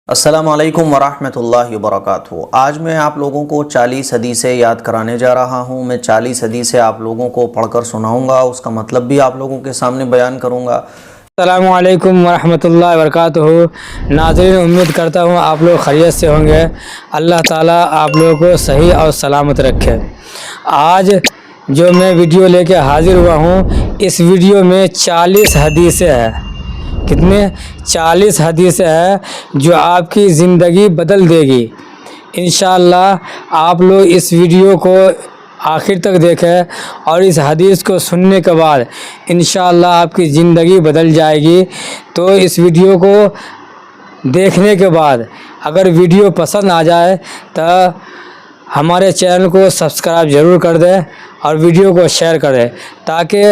السلام علیکم ورحمۃ اللہ وبرکاتہ۔ آج میں آپ لوگوں کو 40 حدیثیں یاد کرانے جا رہا ہوں۔ میں 40 حدیثیں آپ لوگوں کو پڑھ کر سناؤں گا، اس کا مطلب بھی آپ لوگوں کے سامنے بیان کروں گا۔ السلام علیکم ورحمۃ اللہ وبرکاتہ۔ ناظرین، امید کرتا ہوں آپ لوگ خیریت سے ہوں گے۔ اللہ تعالیٰ آپ لوگوں کو صحیح اور سلامت رکھے۔ آج جو میں ویڈیو لے کے حاضر ہوا ہوں، اس ویڈیو میں 40 حدیثیں ہیں۔ کتنے؟ 40 حدیثیں ہیں جو آپ کی زندگی بدل دے گی۔ انشاءاللہ آپ لوگ اس ویڈیو کو آخر تک دیکھیں اور اس حدیث کو سننے کے بعد انشاءاللہ آپ کی زندگی بدل جائے گی۔ تو اس ویڈیو کو دیکھنے کے بعد اگر ویڈیو پسند آ جائے تو ہمارے چینل کو سبسکرائب ضرور کر دیں اور ویڈیو کو شیئر کریں، تاکہ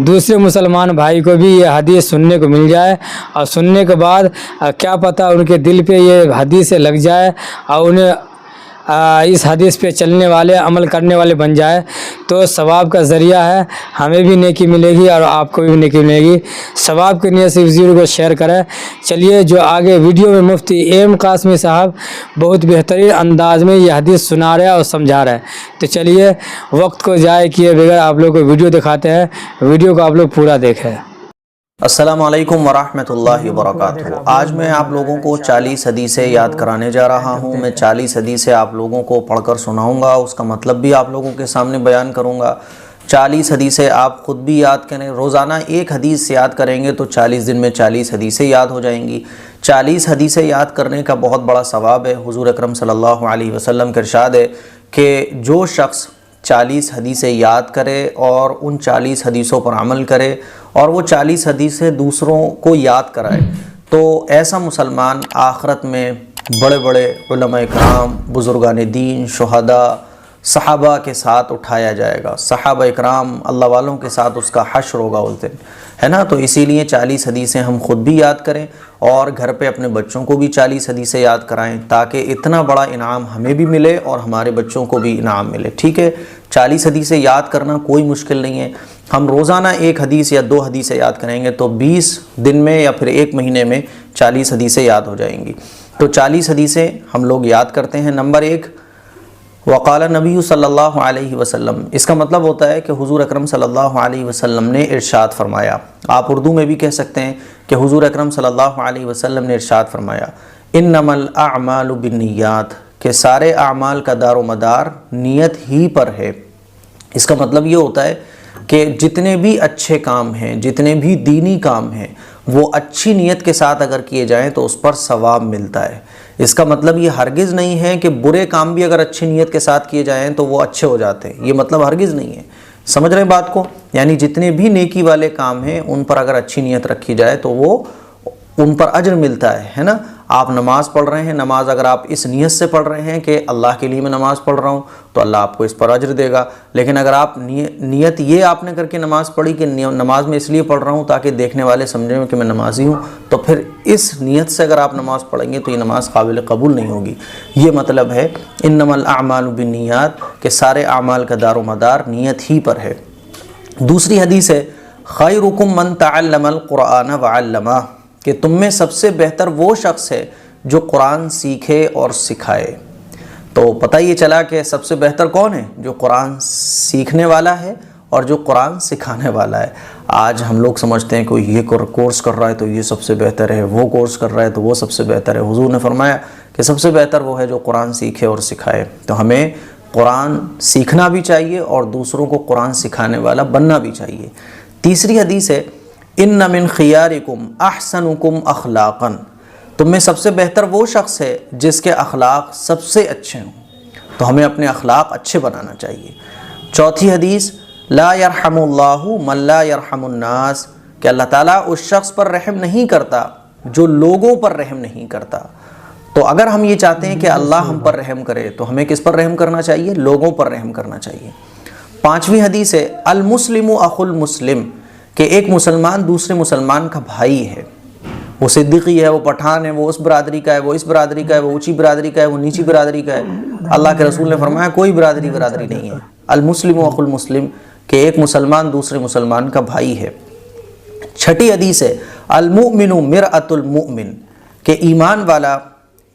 دوسرے مسلمان بھائی کو بھی یہ حدیث سننے کو مل جائے، اور سننے کے بعد کیا پتہ ان کے دل پہ یہ حدیث لگ جائے اور انہیں اس حدیث پہ چلنے والے، عمل کرنے والے بن جائے۔ تو ثواب کا ذریعہ ہے، ہمیں بھی نیکی ملے گی اور آپ کو بھی نیکی ملے گی۔ ثواب کی نیت سے اس ویڈیو کو شیئر کریں۔ چلیے، جو آگے ویڈیو میں مفتی ایم قاسمی صاحب بہت بہترین انداز میں یہ حدیث سنا رہے ہیں اور سمجھا رہے ہیں، تو چلیے وقت کو ضائع کیے بغیر آپ لوگ کو ویڈیو دکھاتے ہیں۔ ویڈیو کو آپ لوگ پورا دیکھیں۔ السلام علیکم ورحمۃ اللہ وبرکاتہ۔ آج میں آپ لوگوں کو 40 حدیثیں یاد کرانے جا رہا ہوں۔ میں 40 حدیثیں آپ لوگوں کو پڑھ کر سناؤں گا، اس کا مطلب بھی آپ لوگوں کے سامنے بیان کروں گا۔ 40 حدیثیں آپ خود بھی یاد کریں۔ روزانہ ایک حدیث یاد کریں گے تو 40 دن میں 40 حدیثیں یاد ہو جائیں گی۔ 40 حدیثیں یاد کرنے کا بہت بڑا ثواب ہے۔ حضور اکرم صلی اللہ علیہ وسلم کا ارشاد ہے کہ جو شخص 40 حدیثیں یاد کرے اور ان 40 حدیثوں پر عمل کرے اور وہ 40 حدیثیں دوسروں کو یاد کرائے، تو ایسا مسلمان آخرت میں بڑے بڑے علماء کرام، بزرگان دین، شہداء، صحابہ کے ساتھ اٹھایا جائے گا۔ صحابہ اکرام، اللہ والوں کے ساتھ اس کا حشر ہوگا اس دن، ہے نا۔ تو اسی لیے 40 حدیثیں ہم خود بھی یاد کریں اور گھر پہ اپنے بچوں کو بھی 40 حدیثیں یاد کرائیں، تاکہ اتنا بڑا انعام ہمیں بھی ملے اور ہمارے بچوں کو بھی انعام ملے، ٹھیک ہے۔ 40 حدیثیں یاد کرنا کوئی مشکل نہیں ہے۔ ہم روزانہ ایک حدیث یا 2 حدیثیں یاد کریں گے تو 20 دن میں یا پھر ایک مہینے میں 40 حدیثیں یاد ہو جائیں گی۔ تو 40 حدیثیں ہم لوگ یاد کرتے ہیں۔ نمبر 1، وقال نبی صلی اللہ علیہ وسلم۔ اس کا مطلب ہوتا ہے کہ حضور اکرم صلی اللہ علیہ وسلم نے ارشاد فرمایا۔ آپ اردو میں بھی کہہ سکتے ہیں کہ حضور اکرم صلی اللہ علیہ وسلم نے ارشاد فرمایا، انما الاعمال بالنیات، کہ سارے اعمال کا دار و مدار نیت ہی پر ہے۔ اس کا مطلب یہ ہوتا ہے کہ جتنے بھی اچھے کام ہیں، جتنے بھی دینی کام ہیں، وہ اچھی نیت کے ساتھ اگر کیے جائیں تو اس پر ثواب ملتا ہے۔ اس کا مطلب یہ ہرگز نہیں ہے کہ برے کام بھی اگر اچھی نیت کے ساتھ کیے جائیں تو وہ اچھے ہو جاتے ہیں، یہ مطلب ہرگز نہیں ہے۔ سمجھ رہے ہیں بات کو؟ یعنی جتنے بھی نیکی والے کام ہیں ان پر اگر اچھی نیت رکھی جائے تو وہ ان پر اجر ملتا ہے نا۔ آپ نماز پڑھ رہے ہیں، نماز اگر آپ اس نیت سے پڑھ رہے ہیں کہ اللہ کے لیے میں نماز پڑھ رہا ہوں تو اللہ آپ کو اس پر اجر دے گا۔ لیکن اگر آپ نیت یہ آپ نے کر کے نماز پڑھی کہ نماز میں اس لیے پڑھ رہا ہوں تاکہ دیکھنے والے سمجھیں کہ میں نمازی ہوں، تو پھر اس نیت سے اگر آپ نماز پڑھیں گے تو یہ نماز قابل قبول نہیں ہوگی۔ یہ مطلب ہے انما الاعمال بالنیات، کہ سارے اعمال کا دار و مدار نیت ہی پر ہے۔ دوسری حدیث ہے، خیرکم من تعلم القرآن وعلمہ، کہ تم میں سب سے بہتر وہ شخص ہے جو قرآن سیکھے اور سکھائے۔ تو پتہ یہ چلا کہ سب سے بہتر کون ہے؟ جو قرآن سیکھنے والا ہے اور جو قرآن سکھانے والا ہے۔ آج ہم لوگ سمجھتے ہیں کہ یہ کورس کر رہا ہے تو یہ سب سے بہتر ہے، وہ کورس کر رہا ہے تو وہ سب سے بہتر ہے۔ حضور نے فرمایا کہ سب سے بہتر وہ ہے جو قرآن سیکھے اور سکھائے۔ تو ہمیں قرآن سیکھنا بھی چاہیے اور دوسروں کو قرآن سکھانے والا بننا بھی چاہیے۔ تیسری حدیث ہے، ان من خیارکم احسنکم اخلاقا، تم میں سب سے بہتر وہ شخص ہے جس کے اخلاق سب سے اچھے ہوں۔ تو ہمیں اپنے اخلاق اچھے بنانا چاہیے۔ چوتھی حدیث، لا یرحم اللہ من لا یرحم الناس، کہ اللہ تعالیٰ اس شخص پر رحم نہیں کرتا جو لوگوں پر رحم نہیں کرتا۔ تو اگر ہم یہ چاہتے ہیں کہ اللہ ہم پر رحم کرے تو ہمیں کس پر رحم کرنا چاہیے؟ لوگوں پر رحم کرنا چاہیے۔ پانچویں حدیث ہے، المسلم اخو المسلم، کہ ایک مسلمان دوسرے مسلمان کا بھائی ہے۔ وہ صدیقی ہے، وہ پٹھان ہے، وہ اس برادری کا ہے، وہ اس برادری کا ہے، وہ اونچی برادری کا ہے، وہ نیچی برادری کا ہے۔ اللہ کے رسول نے فرمایا کوئی برادری نہیں ہے۔ المسلم اخو المسلم، کہ ایک مسلمان دوسرے مسلمان کا بھائی ہے۔ چھٹی حدیث ہے، المؤمن مرآۃ المؤمن، کہ ایمان والا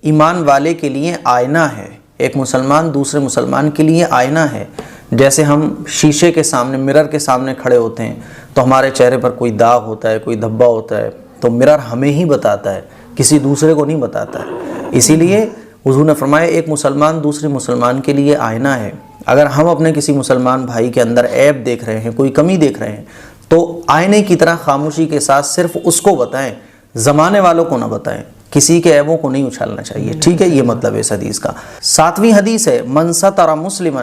ایمان والے کے لیے آئینہ ہے۔ ایک مسلمان دوسرے مسلمان کے لیے آئینہ ہے۔ جیسے ہم شیشے کے سامنے، مرر کے سامنے کھڑے ہوتے ہیں تو ہمارے چہرے پر کوئی داغ ہوتا ہے، کوئی دھبا ہوتا ہے، تو مرر ہمیں ہی بتاتا ہے، کسی دوسرے کو نہیں بتاتا ہے۔ اسی لیے حضور نے فرمایا ایک مسلمان دوسرے مسلمان کے لیے آئینہ ہے۔ اگر ہم اپنے کسی مسلمان بھائی کے اندر عیب دیکھ رہے ہیں، کوئی کمی دیکھ رہے ہیں، تو آئینے کی طرح خاموشی کے ساتھ صرف اس کو بتائیں، زمانے والوں کو نہ بتائیں، کسی کے عیبوں کو نہیں اچھالنا چاہیے، ٹھیک ہے؟ یہ مطلب ہے اس حدیث کا۔ 7ویں حدیث ہے من ستر مسلما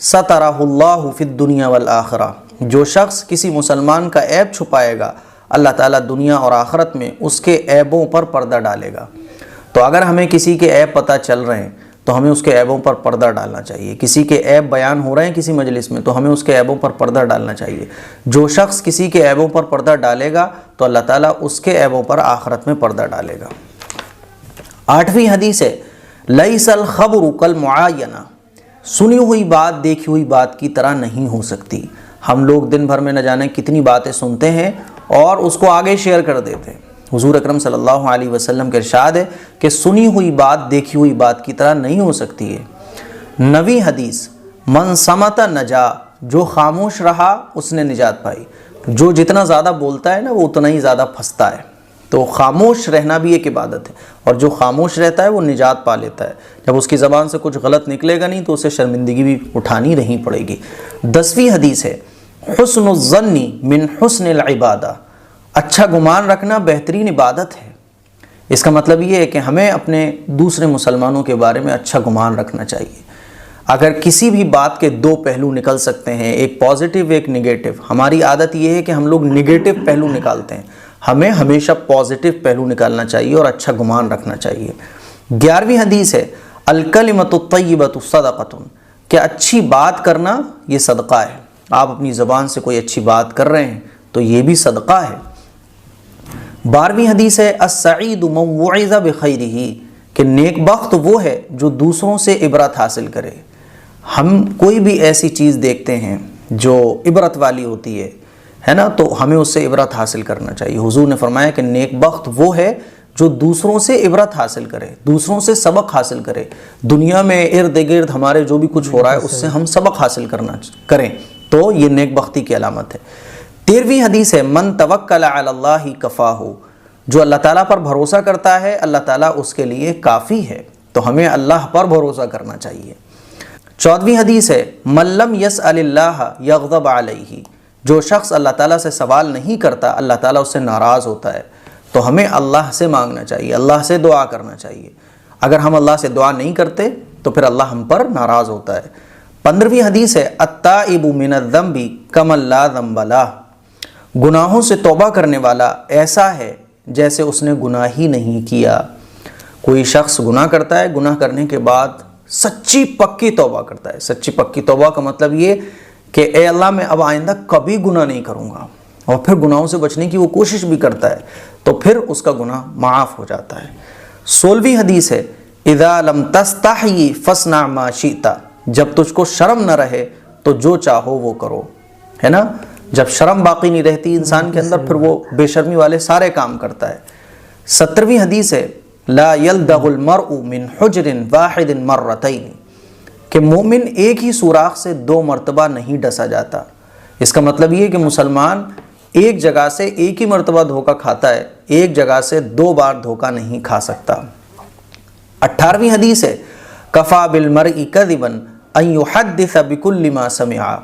سترہ اللہ فی الدنیا والآخرہ، جو شخص کسی مسلمان کا عیب چھپائے گا اللہ تعالیٰ دنیا اور آخرت میں اس کے عیبوں پر پردہ ڈالے گا۔ تو اگر ہمیں کسی کے عیب پتہ چل رہے ہیں تو ہمیں اس کے عیبوں پر پردہ ڈالنا چاہیے۔ کسی کے عیب بیان ہو رہے ہیں کسی مجلس میں تو ہمیں اس کے عیبوں پر پردہ ڈالنا چاہیے۔ جو شخص کسی کے عیبوں پر پردہ ڈالے گا تو اللہ تعالیٰ اس کے عیبوں پر آخرت میں پردہ ڈالے گا۔ 8ویں حدیث ہے لیس الخبر کالمعاینہ، سنی ہوئی بات دیکھی ہوئی بات کی طرح نہیں ہو سکتی۔ ہم لوگ دن بھر میں نہ جانے کتنی باتیں سنتے ہیں اور اس کو آگے شیئر کر دیتے ہیں۔ حضور اکرم صلی اللہ علیہ وسلم کے ارشاد ہے کہ سنی ہوئی بات دیکھی ہوئی بات کی طرح نہیں ہو سکتی ہے۔ 9ویں حدیث من صمت نجا، جو خاموش رہا اس نے نجات پائی۔ جو جتنا زیادہ بولتا ہے نا وہ اتنا ہی زیادہ پھنستا ہے، تو خاموش رہنا بھی ایک عبادت ہے، اور جو خاموش رہتا ہے وہ نجات پا لیتا ہے۔ جب اس کی زبان سے کچھ غلط نکلے گا نہیں تو اسے شرمندگی بھی اٹھانی نہیں پڑے گی۔ 10ویں حدیث ہے حسن الظن من حسن العبادہ، اچھا گمان رکھنا بہترین عبادت ہے۔ اس کا مطلب یہ ہے کہ ہمیں اپنے دوسرے مسلمانوں کے بارے میں اچھا گمان رکھنا چاہیے۔ اگر کسی بھی بات کے دو پہلو نکل سکتے ہیں، ایک پازیٹیو ایک نگیٹو، ہماری عادت یہ ہے کہ ہم لوگ نگیٹو پہلو نکالتے ہیں، ہمیں ہمیشہ پازیٹیو پہلو نکالنا چاہیے اور اچھا گمان رکھنا چاہیے۔ 11ویں حدیث ہے الکلمۃ الطیبۃ صدقۃ، کہ اچھی بات کرنا یہ صدقہ ہے۔ آپ اپنی زبان سے کوئی اچھی بات کر رہے ہیں تو یہ بھی صدقہ ہے۔ 12ویں حدیث ہے السعید من وعظ بخیرہ، کہ نیک بخت وہ ہے جو دوسروں سے عبرت حاصل کرے۔ ہم کوئی بھی ایسی چیز دیکھتے ہیں جو عبرت والی ہوتی ہے نا، تو ہمیں اس سے عبرت حاصل کرنا چاہیے۔ حضور نے فرمایا کہ نیک بخت وہ ہے جو دوسروں سے عبرت حاصل کرے، دوسروں سے سبق حاصل کرے۔ دنیا میں ارد گرد ہمارے جو بھی کچھ ہو رہا ہے اس سے ہم سبق حاصل کریں، تو یہ نیک بختی کی علامت ہے۔ 13ویں حدیث ہے من توکل علی اللہ کفاہ، جو اللہ تعالیٰ پر بھروسہ کرتا ہے اللہ تعالیٰ اس کے لیے کافی ہے، تو ہمیں اللہ پر بھروسہ کرنا چاہیے۔ 14ویں حدیث ہے من لم یسأل اللہ یغضب علیہ، جو شخص اللہ تعالیٰ سے سوال نہیں کرتا اللہ تعالیٰ اس سے ناراض ہوتا ہے، تو ہمیں اللہ سے مانگنا چاہیے، اللہ سے دعا کرنا چاہیے۔ اگر ہم اللہ سے دعا نہیں کرتے تو پھر اللہ ہم پر ناراض ہوتا ہے۔ 15ویں حدیث ہے التائب من الذنب کمن لا ذنب لہ، گناہوں سے توبہ کرنے والا ایسا ہے جیسے اس نے گناہ ہی نہیں کیا۔ کوئی شخص گناہ کرتا ہے، گناہ کرنے کے بعد سچی پکی توبہ کرتا ہے۔ سچی پکی توبہ کا مطلب یہ کہ اے اللہ میں اب آئندہ کبھی گناہ نہیں کروں گا، اور پھر گناہوں سے بچنے کی وہ کوشش بھی کرتا ہے، تو پھر اس کا گناہ معاف ہو جاتا ہے۔ 16ویں حدیث ہے اذا لم تستحی فاصنع ما شئت، جب تجھ کو شرم نہ رہے تو جو چاہو وہ کرو، ہے نا؟ جب شرم باقی نہیں رہتی انسان کے اندر پھر وہ بے شرمی والے سارے کام کرتا ہے۔ 17ویں حدیث ہے لا یلدغ المرء من حجر واحد مرتین، کہ مومن ایک ہی سوراخ سے 2 مرتبہ نہیں ڈسا جاتا۔ اس کا مطلب یہ ہے کہ مسلمان ایک جگہ سے ایک ہی مرتبہ دھوکہ کھاتا ہے، ایک جگہ سے 2 بار دھوکہ نہیں کھا سکتا۔ 18ویں حدیث ہے کفا بالمرء کذبا ان یحدث بکل ما سمع،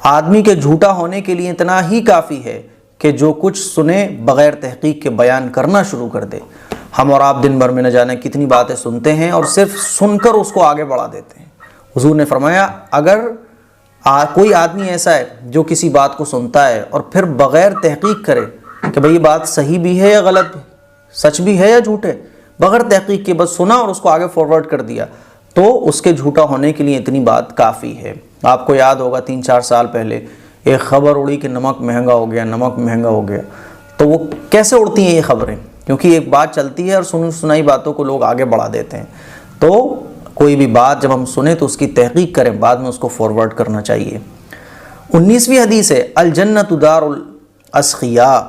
آدمی کے جھوٹا ہونے کے لیے اتنا ہی کافی ہے کہ جو کچھ سنے بغیر تحقیق کے بیان کرنا شروع کر دے۔ ہم اور آپ دن بھر میں نہ جانے کتنی باتیں سنتے ہیں اور صرف سن کر اس کو آگے بڑھا دیتے ہیں۔ حضور نے فرمایا اگر کوئی آدمی ایسا ہے جو کسی بات کو سنتا ہے اور پھر بغیر تحقیق کرے کہ بھئی یہ بات صحیح بھی ہے یا غلط بھی، سچ بھی ہے یا جھوٹ ہے، بغیر تحقیق کے بس سنا اور اس کو آگے فارورڈ کر دیا، تو اس کے جھوٹا ہونے کے لیے اتنی بات کافی ہے۔ آپ کو یاد ہوگا 3-4 سال پہلے ایک خبر اڑی کہ نمک مہنگا ہو گیا، نمک مہنگا ہو گیا۔ تو وہ کیسے اڑتی ہیں یہ خبریں؟ کیونکہ ایک بات چلتی ہے اور سنائی باتوں کو لوگ آگے بڑھا دیتے ہیں۔ تو کوئی بھی بات جب ہم سنیں تو اس کی تحقیق کریں، بعد میں اس کو فارورڈ کرنا چاہیے۔ 19ویں حدیث ہے الجنت دار الاسقیاء،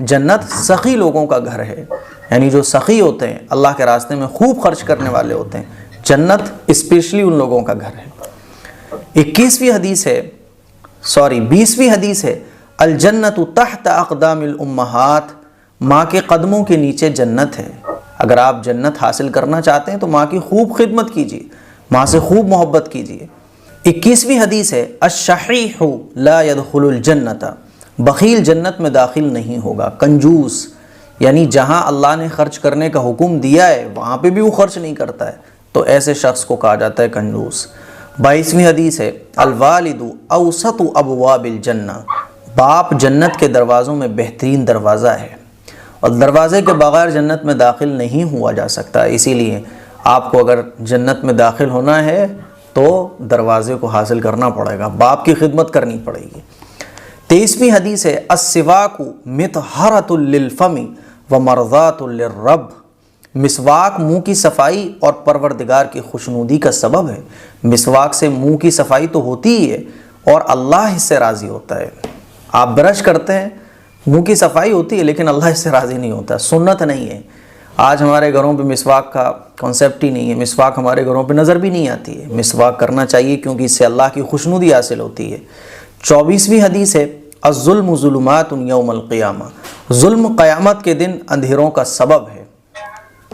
جنت سخی لوگوں کا گھر ہے، یعنی جو سخی ہوتے ہیں، اللہ کے راستے میں خوب خرچ کرنے والے ہوتے ہیں، جنت اسپیشلی ان لوگوں کا گھر ہے۔ 20ویں حدیث ہے الجنت تحت اقدام الامہات، ماں کے قدموں کے نیچے جنت ہے۔ اگر آپ جنت حاصل کرنا چاہتے ہیں تو ماں کی خوب خدمت کیجیے، ماں سے خوب محبت کیجیے۔ 21ویں حدیث ہے الشحیح لا يدخل الجنت، بخیل جنت میں داخل نہیں ہوگا۔ کنجوس یعنی جہاں اللہ نے خرچ کرنے کا حکم دیا ہے وہاں پہ بھی وہ خرچ نہیں کرتا ہے، تو ایسے شخص کو کہا جاتا ہے کنجوس۔ 22ویں حدیث ہے الوالد اوسط ابواب الجنہ، باپ جنت کے دروازوں میں بہترین دروازہ ہے، اور دروازے کے بغیر جنت میں داخل نہیں ہوا جا سکتا۔ اسی لیے آپ کو اگر جنت میں داخل ہونا ہے تو دروازے کو حاصل کرنا پڑے گا، باپ کی خدمت کرنی پڑے گی۔ 23ویں حدیث ہے السواک مطہرۃ للفم ومرضات للرب، مسواک منہ کی صفائی اور پروردگار کی خوشنودی کا سبب ہے۔ مسواک سے منہ کی صفائی تو ہوتی ہی ہے اور اللہ اس سے راضی ہوتا ہے۔ آپ برش کرتے ہیں، منہ کی صفائی ہوتی ہے لیکن اللہ اس سے راضی نہیں ہوتا، سنت نہیں ہے۔ آج ہمارے گھروں پہ مسواک کا کنسیپٹ ہی نہیں ہے، مسواک ہمارے گھروں پہ نظر بھی نہیں آتی ہے۔ مسواک کرنا چاہیے کیونکہ اس سے اللہ کی خوشنودی حاصل ہوتی ہے۔ 24ویں حدیث ہے الظلم ظلمات یوم القیامہ، ظلم قیامت کے دن اندھیروں کا سبب ہے۔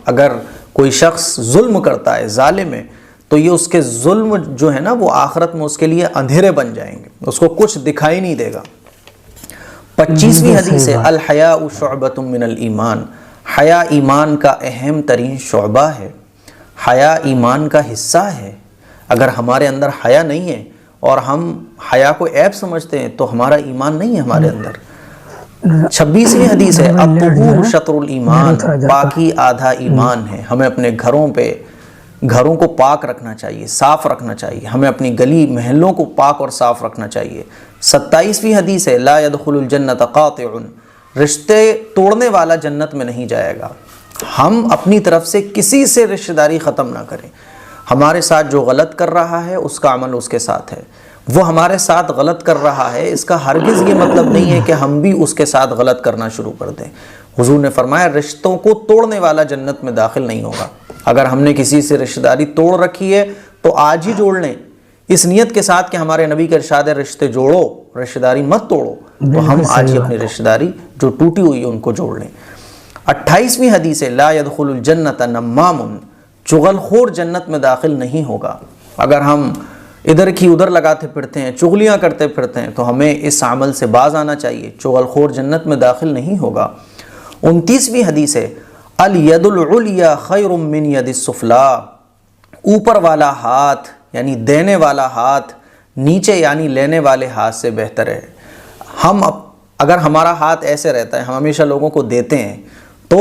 اگر کوئی شخص ظلم کرتا ہے، ظالم ہے، تو یہ اس کے ظلم جو ہے نا وہ آخرت میں اس کے لیے اندھیرے بن جائیں گے، اس کو کچھ دکھائی نہیں دے گا۔ 25ویں حدیث ہے الحیاء شعبۃ من الایمان، حیا ایمان کا اہم ترین شعبہ ہے، حیا ایمان کا حصہ ہے۔ اگر ہمارے اندر حیا نہیں ہے اور ہم حیا کو عیب سمجھتے ہیں تو ہمارا ایمان نہیں ہے ہمارے اندر۔ 26ویں حدیث ہے الطہور شطر الایمان، پاکی آدھا ایمان ہے۔ ہمیں اپنے گھروں کو پاک رکھنا چاہیے، صاف رکھنا چاہیے، ہمیں اپنی گلی محلوں کو پاک اور صاف رکھنا چاہیے۔ 27ویں حدیث ہے لا يدخل الجنت قاطع، رشتے توڑنے والا جنت میں نہیں جائے گا۔ ہم اپنی طرف سے کسی سے رشتہ داری ختم نہ کریں۔ ہمارے ساتھ جو غلط کر رہا ہے اس کا عمل اس کے ساتھ ہے، وہ ہمارے ساتھ غلط کر رہا ہے، اس کا ہرگز یہ مطلب نہیں ہے کہ ہم بھی اس کے ساتھ غلط کرنا شروع کر دیں۔ حضور نے فرمایا رشتوں کو توڑنے والا جنت میں داخل نہیں ہوگا۔ اگر ہم نے کسی سے رشتہ داری توڑ رکھی ہے تو آج ہی جوڑ لیں، اس نیت کے ساتھ کہ ہمارے نبی کا ارشاد ہے رشتے جوڑو، رشتہ داری مت توڑو، تو ہم آج ہی اپنی رشتہ داری جو ٹوٹی ہوئی ہے ان کو جوڑ لیں۔ 28ویں حدیث ہے لا يدخل الجنت نمام، چغل خور جنت میں داخل نہیں ہوگا۔ اگر ہم ادھر کی ادھر لگاتے پھرتے ہیں، چغلیاں کرتے پھرتے ہیں تو ہمیں اس عمل سے باز آنا چاہیے، چغل خور جنت میں داخل نہیں ہوگا۔ 29ویں حدیث ہے الید العلیٰ خیر من ید السفلیٰ، اوپر والا ہاتھ یعنی دینے والا ہاتھ نیچے یعنی لینے والے ہاتھ سے بہتر ہے۔ اگر ہمارا ہاتھ ایسے رہتا ہے، ہم ہمیشہ لوگوں کو دیتے ہیں، تو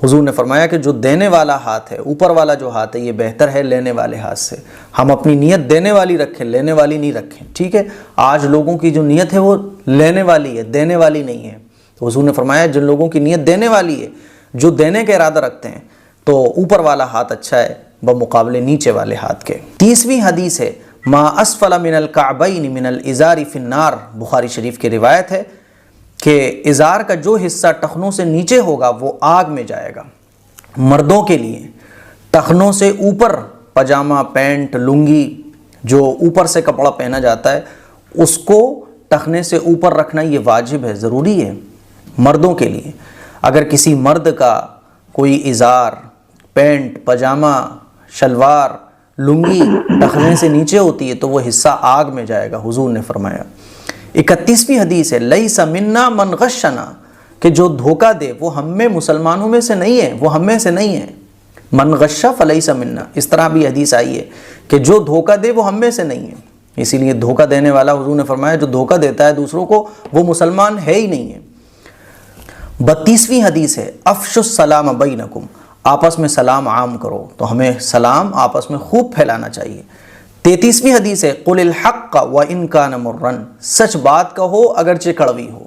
حضور نے فرمایا کہ جو دینے والا ہاتھ ہے، اوپر والا جو ہاتھ ہے، یہ بہتر ہے لینے والے ہاتھ سے۔ ہم اپنی نیت دینے والی رکھیں، لینے والی نہیں رکھیں، ٹھیک ہے؟ آج لوگوں کی جو نیت ہے وہ لینے والی ہے، دینے والی نہیں ہے۔ تو حضور نے فرمایا جن لوگوں کی نیت دینے والی ہے، جو دینے کا ارادہ رکھتے ہیں، تو اوپر والا ہاتھ اچھا ہے بمقابلے نیچے والے ہاتھ کے۔ 30ویں حدیث ہے ما اسفل من الکعبین من الازار فی النار، بخاری شریف کی روایت ہے کہ ازار کا جو حصہ ٹخنوں سے نیچے ہوگا وہ آگ میں جائے گا۔ مردوں کے لیے ٹخنوں سے اوپر پاجامہ، پینٹ، لنگی، جو اوپر سے کپڑا پہنا جاتا ہے، اس کو ٹخنے سے اوپر رکھنا یہ واجب ہے، ضروری ہے مردوں کے لیے۔ اگر کسی مرد کا کوئی ازار، پینٹ، پاجامہ، شلوار، لنگی ٹخنے سے نیچے ہوتی ہے تو وہ حصہ آگ میں جائے گا، حضور نے فرمایا۔ 31ویں حدیث ہے لیس منا من غشنا، کہ جو دھوکہ دے وہ ہم میں مسلمانوں میں سے نہیں ہے، وہ ہم میں سے نہیں ہے۔ من غش فلیس منا، اس طرح بھی حدیث آئی ہے کہ جو دھوکہ دے وہ ہم میں سے نہیں ہے۔ اسی لیے دھوکہ دینے والا، حضور نے فرمایا جو دھوکہ دیتا ہے دوسروں کو وہ مسلمان ہے ہی نہیں ہے۔ 32ویں حدیث ہے افش السلام بینکم، آپس میں سلام عام کرو، تو ہمیں سلام آپس میں خوب پھیلانا چاہیے۔ 33ویں حدیث ہے قل الحق وان کان مرا، سچ بات کہو اگرچہ کڑوی ہو،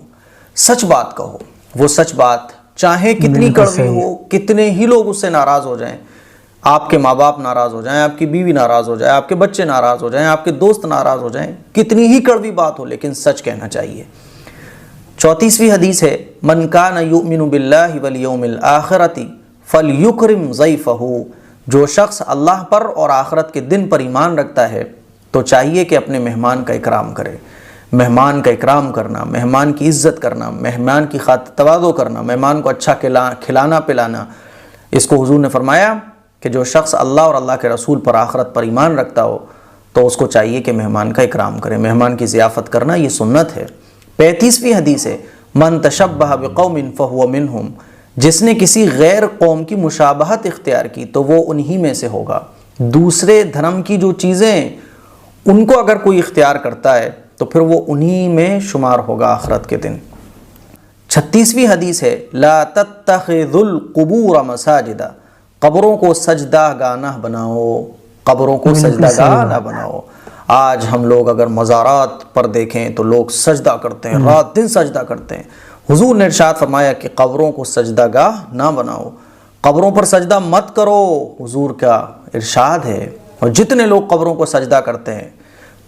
سچ بات کہو، وہ سچ بات چاہے کتنی کڑوی ہو، کتنے ہی لوگ اس سے ناراض ہو جائیں، آپ کے ماں باپ ناراض ہو جائیں، آپ کی بیوی ناراض ہو جائے، آپ کے بچے ناراض ہو جائیں، آپ کے دوست ناراض ہو جائیں، کتنی ہی کڑوی بات ہو لیکن سچ کہنا چاہیے۔ 34ویں حدیث ہے من کان یؤمن باللہ والیوم الآخرۃ فلیکرم ضیفہ، جو شخص اللہ پر اور آخرت کے دن پر ایمان رکھتا ہے تو چاہیے کہ اپنے مہمان کا اکرام کرے۔ مہمان کا اکرام کرنا، مہمان کی عزت کرنا، مہمان کی خاطر تواضع کرنا، مہمان کو اچھا کھلانا پلانا، اس کو حضور نے فرمایا کہ جو شخص اللہ اور اللہ کے رسول پر آخرت پر ایمان رکھتا ہو تو اس کو چاہیے کہ مہمان کا اکرام کرے، مہمان کی ضیافت کرنا یہ سنت ہے۔ 35ویں حدیث ہے من تشبہ بقوم فہو منہم، جس نے کسی غیر قوم کی مشابہت اختیار کی تو وہ انہی میں سے ہوگا۔ دوسرے دھرم کی جو چیزیں ان کو اگر کوئی اختیار کرتا ہے تو پھر وہ انہی میں شمار ہوگا آخرت کے دن۔ 36ویں حدیث ہے لا تتخذوا القبور مساجدا، قبروں کو سجدہ گاہ نہ بناؤ، قبروں کو سجدہ گاہ نہ بناؤ۔ آج ہم لوگ اگر مزارات پر دیکھیں تو لوگ سجدہ کرتے ہیں، رات دن سجدہ کرتے ہیں۔ حضور نے ارشاد فرمایا کہ قبروں کو سجدہ گاہ نہ بناؤ، قبروں پر سجدہ مت کرو، حضور کا ارشاد ہے۔ اور جتنے لوگ قبروں کو سجدہ کرتے ہیں،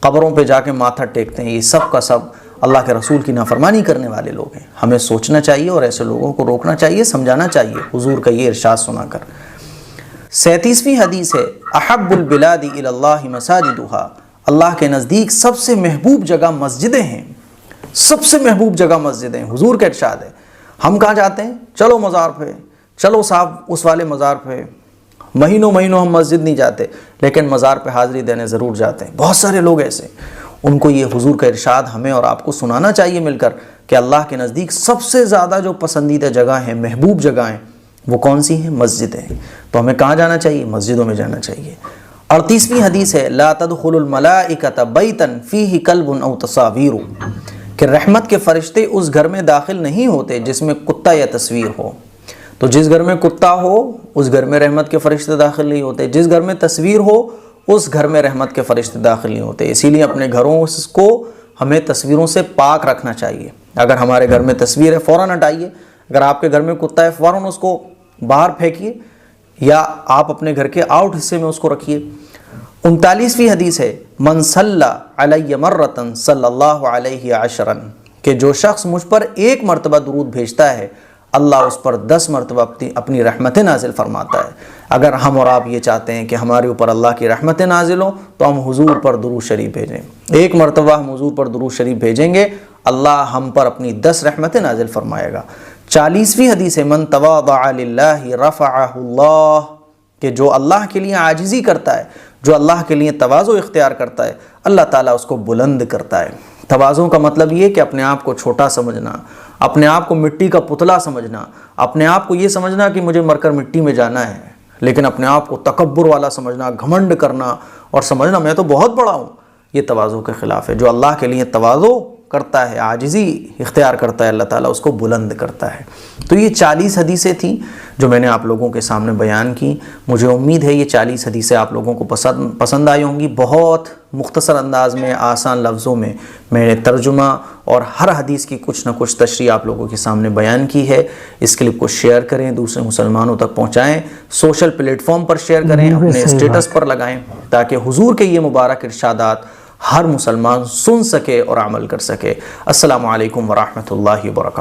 قبروں پہ جا کے ماتھا ٹیکتے ہیں، یہ سب کا سب اللہ کے رسول کی نافرمانی کرنے والے لوگ ہیں۔ ہمیں سوچنا چاہیے اور ایسے لوگوں کو روکنا چاہیے، سمجھانا چاہیے حضور کا یہ ارشاد سنا کر۔ 37ویں حدیث ہے احب البلاد الی اللہ مساجدها، اللہ کے نزدیک سب سے محبوب جگہ مسجدیں ہیں، سب سے محبوب جگہ مسجدیں، حضور کا ارشاد ہے۔ ہم کہاں جاتے ہیں؟ چلو مزار پہ، چلو صاحب اس والے مزار پہ، مہینوں ہم مسجد نہیں جاتے لیکن مزار پہ حاضری دینے ضرور جاتے ہیں۔ بہت سارے لوگ ایسے، ان کو یہ حضور کا ارشاد ہمیں اور آپ کو سنانا چاہیے مل کر کہ اللہ کے نزدیک سب سے زیادہ جو پسندیدہ جگہ ہیں، محبوب جگہیں، وہ کون سی ہیں؟ مسجدیں ہیں۔ تو ہمیں کہاں جانا چاہیے؟ مسجدوں میں جانا چاہیے۔ 38ویں حدیث ہے لا تدخل الملائکۃ بیتا فیہ کلب او تصاویر، کہ رحمت کے فرشتے اس گھر میں داخل نہیں ہوتے جس میں کتا یا تصویر ہو۔ تو جس گھر میں کتا ہو اس گھر میں رحمت کے فرشتے داخل نہیں ہوتے، جس گھر میں تصویر ہو اس گھر میں رحمت کے فرشتے داخل نہیں ہوتے۔ اسی لیے اپنے گھروں کو ہمیں تصویروں سے پاک رکھنا چاہیے۔ اگر ہمارے گھر میں تصویر ہے فوراً ہٹائیے، اگر آپ کے گھر میں کتا ہے فوراً اس کو باہر پھینکیے یا آپ اپنے گھر کے آؤٹ حصے میں اس کو رکھیے۔ 39ویں حدیث ہے من صلی علی مرۃ صلی اللہ علیہ عشرا، کہ جو شخص مجھ پر ایک مرتبہ درود بھیجتا ہے اللہ اس پر 10 مرتبہ اپنی رحمتیں نازل فرماتا ہے۔ اگر ہم اور آپ یہ چاہتے ہیں کہ ہمارے اوپر اللہ کی رحمتیں نازل ہوں تو ہم حضور پر درود شریف بھیجیں، ایک مرتبہ ہم حضور پر درود شریف بھیجیں گے، اللہ ہم پر اپنی 10 رحمتیں نازل فرمائے گا۔ 40ویں حدیث ہے من تواضع للہ رفعہ اللہ، کہ جو اللہ کے لیے عاجزی کرتا ہے، جو اللہ کے لیے تواضع اختیار کرتا ہے، اللہ تعالیٰ اس کو بلند کرتا ہے۔ تواضع کا مطلب یہ کہ اپنے آپ کو چھوٹا سمجھنا، اپنے آپ کو مٹی کا پتلا سمجھنا، اپنے آپ کو یہ سمجھنا کہ مجھے مر کر مٹی میں جانا ہے، لیکن اپنے آپ کو تکبر والا سمجھنا، گھمنڈ کرنا اور سمجھنا میں تو بہت بڑا ہوں، یہ تواضع کے خلاف ہے۔ جو اللہ کے لیے تواضع کرتا ہے، عاجزی اختیار کرتا ہے، اللہ تعالیٰ اس کو بلند کرتا ہے۔ تو یہ 40 حدیثیں تھیں جو میں نے آپ لوگوں کے سامنے بیان کی۔ مجھے امید ہے یہ 40 حدیثیں آپ لوگوں کو پسند آئی ہوں گی۔ بہت مختصر انداز میں، آسان لفظوں میں میں نے ترجمہ اور ہر حدیث کی کچھ نہ کچھ تشریح آپ لوگوں کے سامنے بیان کی ہے۔ اس کلپ کو شیئر کریں، دوسرے مسلمانوں تک پہنچائیں، سوشل پلیٹ فارم پر شیئر کریں، اپنے اسٹیٹس پر لگائیں تاکہ حضور کے یہ مبارک ارشادات ہر مسلمان سن سکے اور عمل کر سکے۔ السلام علیکم ورحمۃ اللہ وبرکاتہ۔